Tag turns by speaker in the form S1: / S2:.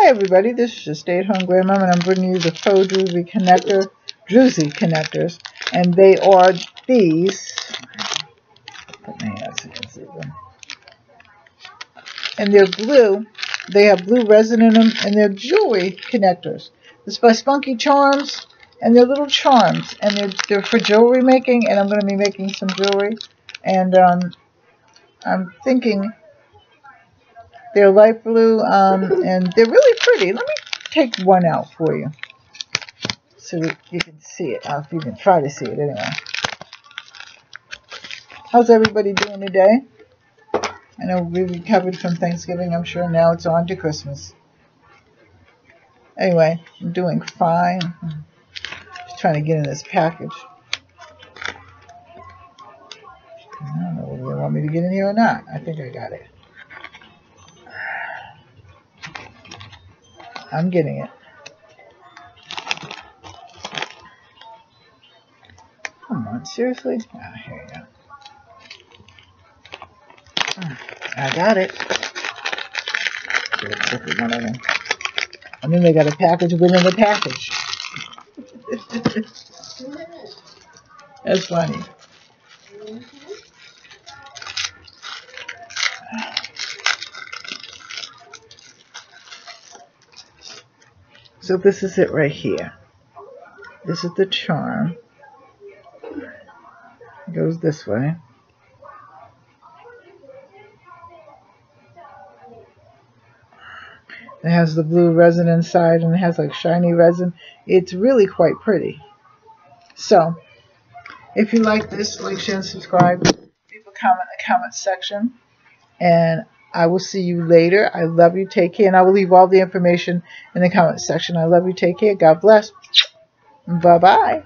S1: everybody, this is just Stay-at-Home Grandmom, and I'm bringing you the Faux Druzy connectors, and they are these. Put my hands so you can see them. And they're blue. They have blue resin in them, and they're jewelry connectors. This is by Spunky Charms, and they're little charms, and they're for jewelry making, and I'm going to be making some jewelry, and I'm thinking they're light blue, and they're really pretty. Let me take one out for you so that you can see it. If you can try to see it anyway. How's everybody doing today? I know we recovered from Thanksgiving, I'm sure. Now it's on to Christmas. Anyway, I'm doing fine. Just trying to get in this package. I don't know whether they want me to get in here or not. I think I got it. I'm getting it. Come on, seriously? Ah, here you go. I got it. One of them. And then they got a package within the package. That's funny. So this is it right here. This is the charm. It goes this way. It has the blue resin inside, and it has like shiny resin. It's really quite pretty. So, if you like this, like, share, and subscribe. Leave a comment in the comment section. And I will see you later. I love you. Take care. And I will leave all the information in the comment section. I love you. Take care. God bless. Bye-bye.